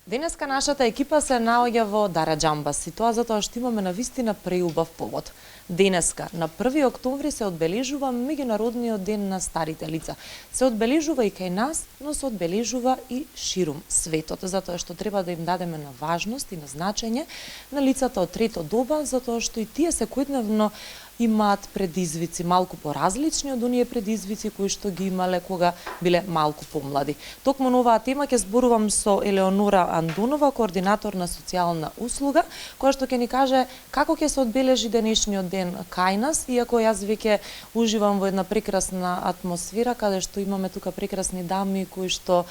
Денеска нашата екипа се наоѓа во Даре Џамбас и тоа затоа што имаме навистина преубав повод. Денеска, на 1 октомври, се одбележува Меѓународниот ден на старите лица. Се одбележува и кај нас, но се одбележува и ширум светот, затоа што треба да им дадеме на важност и на значење на лицата од трето доба, затоа што и тие секојдневно имаат предизвици малку поразлични од оние предизвици кои што ги имале кога биле малку помлади. Токму на оваа тема ќе зборувам со Елеонора Андунова, координатор на социјална услуга, која што ќе ни каже како ќе се одбележи денешниот ден кај нас, иако јас веќе уживам во една прекрасна атмосфера каде што имаме тука прекрасни дами кои што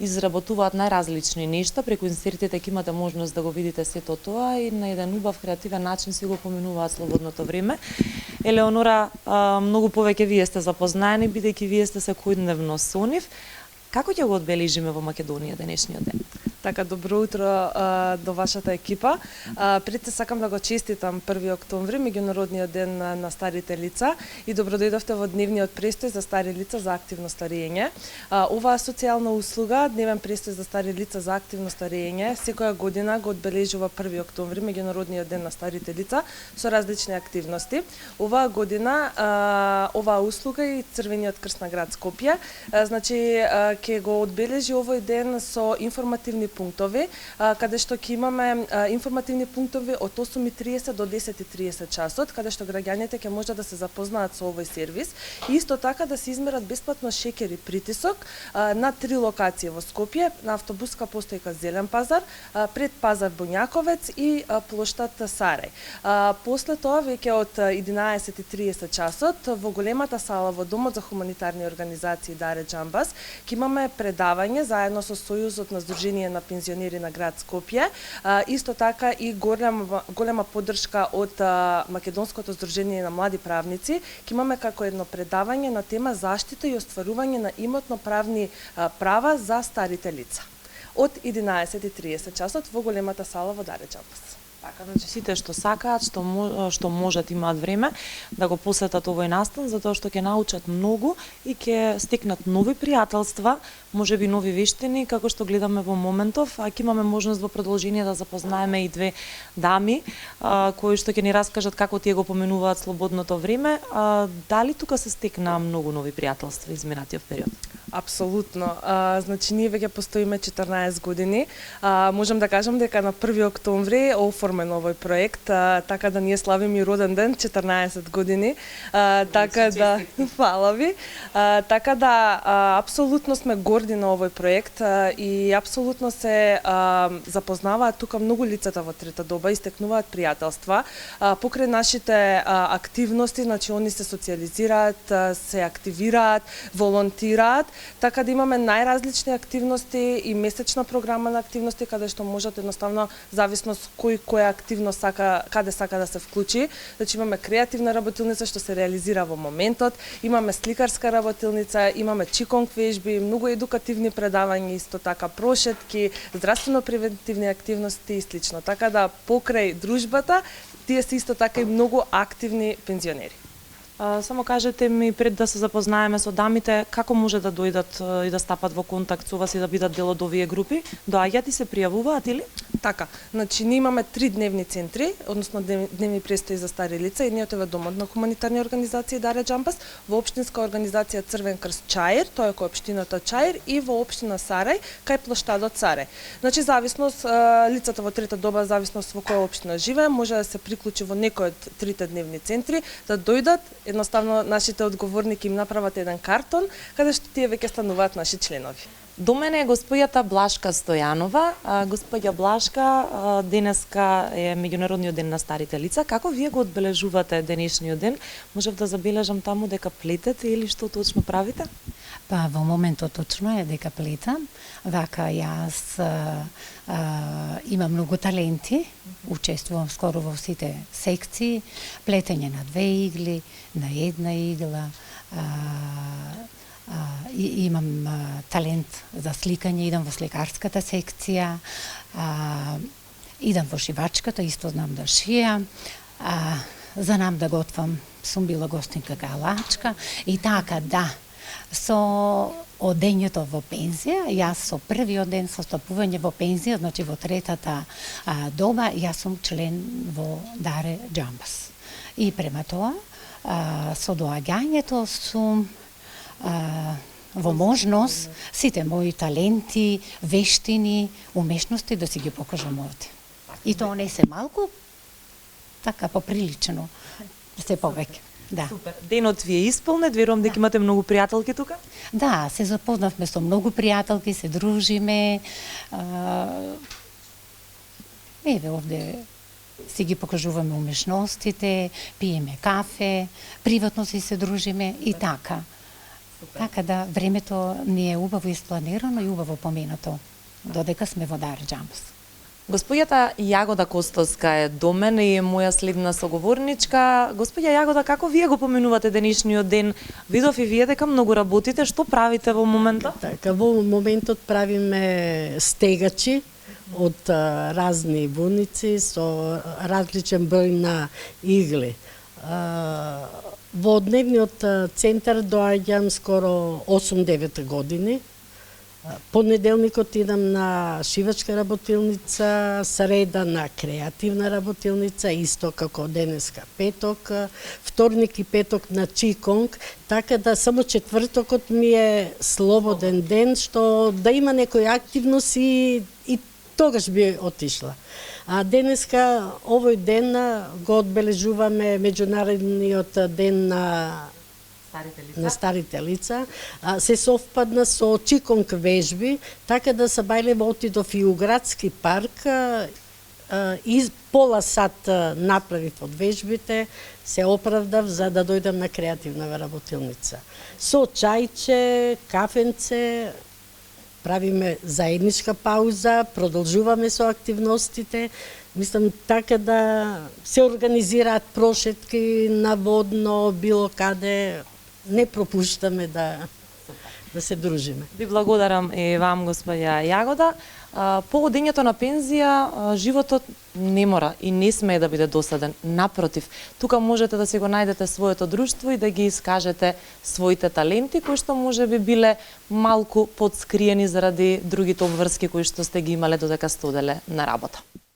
изработуваат најразлични нешта, преку инсертите ќе имате можност да го видите сето тоа и на еден убав креативен начин си го поминуваат слободното време. Елеонора, многу повеќе вие сте запознаени, бидејќи вие сте секојдневно со нив. Како ќе го одбележиме во Македонија денешниот ден? Така, добро утро до вашата екипа. Пред се сакам да го честитам 1 октомври, Меѓународниот ден на старите лица, и добро дојдовте во дневниот престој за стари лица за активно старење. Оваа социјална услуга, дневен престој за стари лица за активно старење, секоја година го одбележува 1 октомври, Меѓународниот ден на старите лица, со различни активности. Оваа година оваа услуга и Црвениот крст на град Скопје, значи ќе го одбележи овој ден со информативни пунктови, каде што ќе имаме информативни пунктови од 8:30 до 10:30 часот, каде што граѓаните ќе можат да се запознаат со овој сервис и исто така да се измерат бесплатно шеќер и притисок на 3 локации во Скопје, на автобуска постојка Зелен пазар, пред пазар Бунјаковец и плоштад Сарај. После тоа веќе од 11:30 часот во големата сала во Домот за хуманитарни организации Даре Џамбас ќе имаме предавање заедно со Сојузот на Сдружение на пензионери на град Скопје, исто така и голема поддршка од Македонското Сдружение на млади правници. Ќе имаме како едно предавање на тема заштита и остварување на имотно-правни права за старите лица. Од 11:30 часот во големата сала во Даре Џамбас. Така, значи сите што сакаат, што можат, имаат време да го посетат овој настан, затоа што ќе научат многу и ќе стекнат нови пријателства, можеби нови вештини, како што гледаме во моментов, а ќе имаме можност во продолжение да запознаеме и две дами кои што ќе ни раскажат како тие го поминуваат слободното време. Дали тука се стекна многу нови пријателства изминатиот период? Апсолутно. Значи, ние веќе постоиме 14 години. Можам да кажам дека на 1 октомври оформен овој проект, така да ние славиме и роден ден, 14 години. Така да, фала ви. Така да, апсолутно сме горди на овој проект и апсолутно се запознаваат тука многу лицата во трета доба, истекнуваат пријателства. Покрај нашите активности, значи, они се социјализираат, се активираат, волонтираат, така да имаме најразлични активности и месечна програма на активности каде што можат едноставно зависност која активност сака, каде сака да се вклучи. Значи имаме креативна работилница што се реализира во моментот, имаме сликарска работилница, имаме чиконг вежби, многу едукативни предавања, исто така прошетки, здравствено превентивни активности и слично. Така да покрај дружбата, тие се исто така и многу активни пензионери. Само кажете ми, пред да се запознаеме со дамите, како може да дојдат и да стапат во контакт со вас и да бидат дел од овие групи? Доаѓаат и се пријавуваат или? Така, значи ние имаме 3 дневни центри, односно дневни престои за стари лица. Едниот е во Домот на хуманитарни организации Даре Џамбас, во општинска организација Црвен крст Чаир, тоа е кој општината Чаир, и во општина Сарај, кај плоштадот Сарај. Значи зависност лицата во трета доба, зависност во која општина живее, може да се приклучи во некој од 3 дневни центри, да дојдат. Едноставно нашите одговорници им направат еден картон, каде што тие веќе стануваат наши членови. До мене е господјата Блашка Стојанова. Господја Блашка, денеска е Меѓународниот ден на старите лица. Како вие го одбележувате денешниот ден? Можев да забележам таму дека плетете или што точно правите? Па во моментот точно е дека плетам. Вака јас имам многу таленти, учествувам скоро во сите секции, плетење на 2 игли, на 1 игла, имам талент за сликање, идам во сликарската секција, идам во шивачката, исто знам да шијам, знам да готвам, сум била гостинка галачка и така да. Со одењето во пензија, јас со првиот ден со стапување во пензија, значи во третата доба, јас сум член во Даре Џамбас. И према тоа, со доаѓањето сум во можност сите мои таленти, вештини, умешности да си ги покажам овде. И тоа не се малку, така поприлично, се повеќе. Да. Супер. Денот ви е исполнет, верувам дека имате многу пријателки тука? Да, се запознавме со многу пријателки, се дружиме. Еве овде си ги покажуваме умешностите, пиеме кафе, приватно си се дружиме и така. Супер. Така да времето ни е убаво испланирано и убаво поменато, додека сме во Даре Џамбас. Господјата Јагода Костовска е до мене и е моја следна соговорничка. Господја Јагода, како вие го поменувате денешниот ден? Видов и вие дека многу работите, што правите во моментот? Така, во моментот правиме стегачи од разни буници со различен број на игли. Во дневниот центар доаѓам скоро 8-9 години. Понеделникот идам на шивачка работилница, среда на креативна работилница, исто како денеска петок, вторник и петок на Чиконг, така да само четвртокот ми е слободен ден, што да има некоја активност и тогаш би отишла. А денеска, овој ден го одбележуваме меѓународниот ден на старите лица, се совпадна со Чиконг вежби, така да се бајлево отидов и у градски парк, и пола сат направив од вежбите, се оправдав за да дојдам на креативна работилница. Со чајче, кафенце, правиме заедничка пауза, продолжуваме со активностите, мислам така да се организираат прошетки наводно, било каде, не пропуштаме да се дружиме. Ви благодарам и вам, господја Јагода. По одењето на пензија, животот не мора и не смее да биде досаден. Напротив, тука можете да си го најдете своето друштво и да ги искажете своите таленти, кои што може би биле малку подскриени заради другите обврски кои што сте ги имале додека сте оделе на работа.